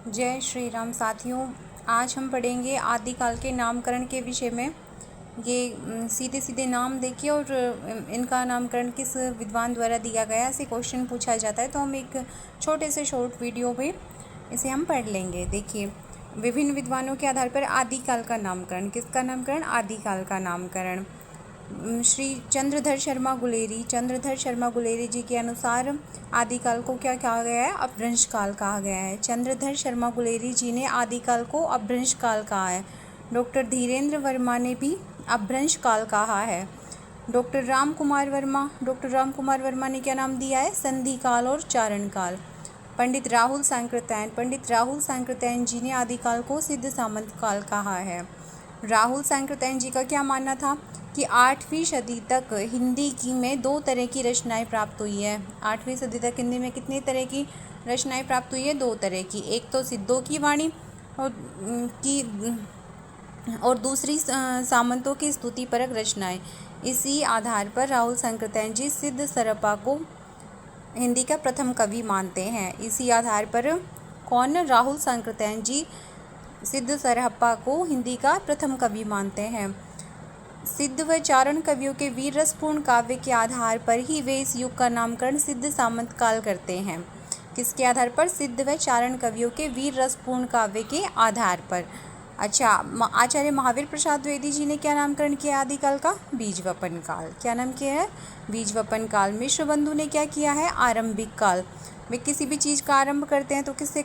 जय श्री राम साथियों, आज हम पढ़ेंगे आदिकाल के नामकरण के विषय में। ये सीधे सीधे नाम देखिए और इनका नामकरण किस विद्वान द्वारा दिया गया, ऐसे क्वेश्चन पूछा जाता है। तो हम एक छोटे से शॉर्ट वीडियो में इसे हम पढ़ लेंगे। देखिए, विभिन्न विद्वानों के आधार पर आदिकाल का नामकरण। किसका नामकरण? आदिकाल का नामकरण। श्री चंद्रधर शर्मा गुलेरी जी के अनुसार आदिकाल को क्या कहा गया है? अपभ्रंश काल कहा गया है। चंद्रधर शर्मा गुलेरी जी ने आदिकाल को अपभ्रंश काल कहा है। डॉक्टर धीरेन्द्र वर्मा ने भी अपभ्रंश काल कहा है। डॉक्टर राम कुमार वर्मा ने क्या नाम दिया है? संधि काल और चारण काल। पंडित राहुल सांकृत्यायन जी ने आदिकाल को सिद्ध सामंत काल कहा है। राहुल सांकृत्यायन जी का क्या मानना था कि 8वीं सदी तक हिंदी की में 2 तरह की रचनाएं प्राप्त हुई है। 8वीं सदी तक हिंदी में कितनी तरह की रचनाएं प्राप्त हुई है? 2 तरह की। एक तो सिद्धों की वाणी और दूसरी सामंतों की स्तुति परक रचनाएं। इसी आधार पर राहुल सांकृत्यायन जी सिद्ध सरपा को हिंदी का प्रथम कवि मानते हैं। इसी आधार पर कौन? राहुल सांकृत्यायन जी सिद्ध सरहप्पा को हिंदी का प्रथम कवि मानते हैं। सिद्ध व चारण कवियों के वीर रसपूर्ण काव्य के आधार पर ही वे इस युग का नामकरण सिद्ध सामंत काल करते हैं। किसके आधार पर? सिद्ध व चारण कवियों के वीर रसपूर्ण काव्य के आधार पर। अच्छा, आचार्य महावीर प्रसाद द्विवेदी जी ने क्या नामकरण किया आदिकाल का? बीजवपन काल। क्या नाम किया है? बीजवपन काल। मिश्र बंधु ने क्या किया है? आरंभिक काल। वे किसी भी चीज़ का आरंभ करते हैं तो किससे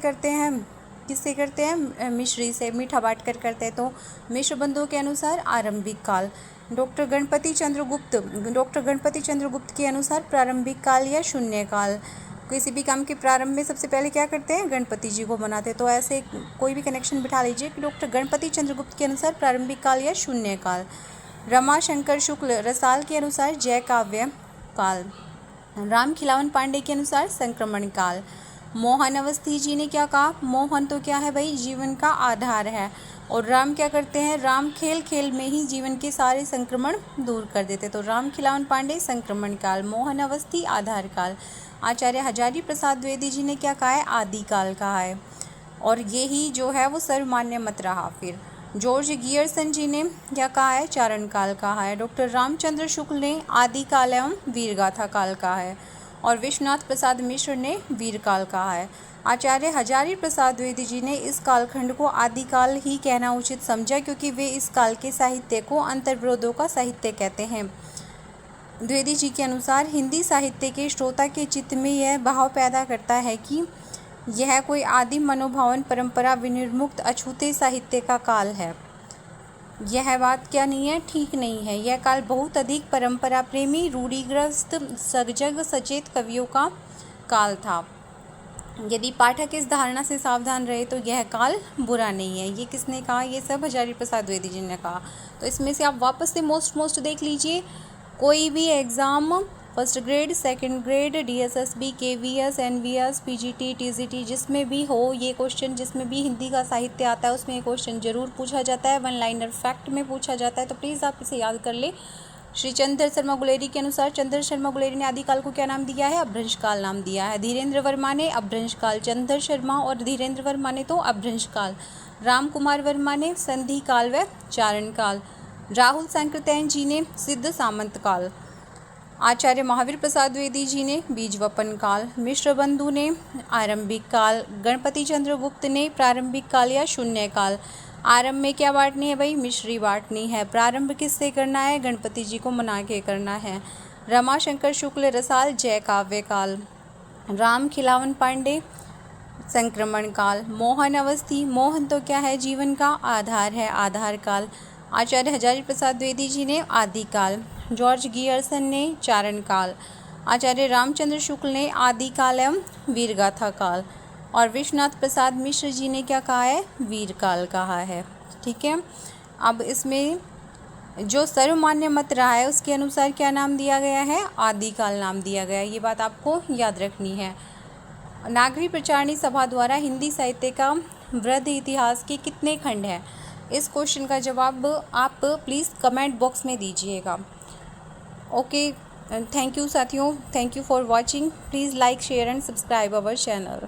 करते हैं? मिश्री से, मीठा बांट कर करते हैं। तो मिश्र बंधुओं के अनुसार आरंभिक काल। डॉक्टर गणपति चंद्र गुप्त के अनुसार प्रारंभिक काल या शून्य काल। किसी भी काम के प्रारंभ में सबसे पहले क्या करते हैं? गणपति जी को मनाते हैं। तो ऐसे कोई भी कनेक्शन बिठा लीजिए कि डॉक्टर गणपति चंद्र गुप्त के अनुसार प्रारंभिक काल या शून्य काल। रमाशंकर शुक्ल रसाल के अनुसार जय काव्य काल। राम खिलावन पांडे के अनुसार संक्रमण काल। मोहन अवस्थी जी ने क्या कहा? मोहन तो क्या है भाई? जीवन का आधार है। और राम क्या करते हैं? राम खेल खेल में ही जीवन के सारे संक्रमण दूर कर देते। तो राम खिलावन पांडे संक्रमण काल, मोहन अवस्थी आधार काल। आचार्य हजारी प्रसाद द्विवेदी जी ने क्या कहा है? आदिकाल कहा है। और यही जो है वो सर्वमान्य मत रहा। फिर जॉर्ज गियर्सन जी ने क्या कहा है? चारण काल कहा है। डॉक्टर रामचंद्र शुक्ल ने आदिकाल एवं वीरगाथा काल कहा है। और विश्वनाथ प्रसाद मिश्र ने वीरकाल कहा है। आचार्य हजारी प्रसाद द्विवेदी जी ने इस कालखंड को आदिकाल ही कहना उचित समझा, क्योंकि वे इस काल के साहित्य को अंतर्विरोधों का साहित्य कहते हैं। द्विवेदी जी के अनुसार हिंदी साहित्य के श्रोता के चित्त में यह भाव पैदा करता है कि यह कोई आदिम मनोभावन परंपरा विनिर्मुक्त अछूते साहित्य का काल है। यह बात क्या नहीं है? ठीक नहीं है। यह काल बहुत अधिक परंपरा प्रेमी, रूढ़िग्रस्त, सजग सचेत कवियों का काल था। यदि पाठक इस धारणा से सावधान रहे तो यह काल बुरा नहीं है। ये किसने कहा? ये सब हजारी प्रसाद द्विवेदी जी ने कहा। तो इसमें से आप वापस से मोस्ट देख लीजिए। कोई भी exam, first grade, second grade, DSSB, KVS, NVS, PGT, TGT, जिसमें भी हो ये क्वेश्चन, जिसमें भी हिंदी का साहित्य आता है उसमें ये क्वेश्चन जरूर पूछा जाता है। 1 लाइनर फैक्ट में पूछा जाता है। तो प्लीज़ आप इसे याद कर ले। श्री चंद्रधर शर्मा गुलेरी के अनुसार चंद्रधर शर्मा गुलेरी ने आदिकाल को क्या नाम दिया है? अपभ्रंश काल नाम दिया है। धीरेन्द्र वर्मा ने अपभ्रंश काल, चंद्रधर शर्मा और धीरेन्द्र वर्मा ने तो अपभ्रंश काल, राम कुमार वर्मा ने संधि काल व चारण काल, राहुल सांकृत्यायन जी ने सिद्ध सामंत काल, आचार्य महावीर प्रसाद द्विवेदी जी ने बीजवपन काल, मिश्र बंधु ने आरंभिक काल, गणपति चंद्र गुप्त ने प्रारंभिक काल या शून्य काल। आरंभ में क्या बांटनी है भाई? मिश्री बांटनी है। प्रारंभ किससे करना है? गणपति जी को मना के करना है। रमाशंकर शुक्ल रसाल जय काव्य काल। राम खिलावन पांडे संक्रमण काल। मोहन अवस्थी, मोहन तो क्या है? जीवन का आधार है, आधार काल। आचार्य हजारी प्रसाद द्विवेदी जी ने आदिकाल। जॉर्ज गियर्सन ने चारण काल। आचार्य रामचंद्र शुक्ल ने आदिकाल एवं वीरगाथा काल। और विश्वनाथ प्रसाद मिश्र जी ने क्या कहा है? वीरकाल कहा है। ठीक है। अब इसमें जो सर्वमान्य मत रहा है उसके अनुसार क्या नाम दिया गया है? आदिकाल नाम दिया गया है। ये बात आपको याद रखनी है। नागरी प्रचारणी सभा द्वारा हिंदी साहित्य का वृद्ध इतिहास के कितने खंड हैं? इस क्वेश्चन का जवाब आप प्लीज़ कमेंट बॉक्स में दीजिएगा। ओके, थैंक यू साथियों, thank you for watching. Please like, share and subscribe our channel.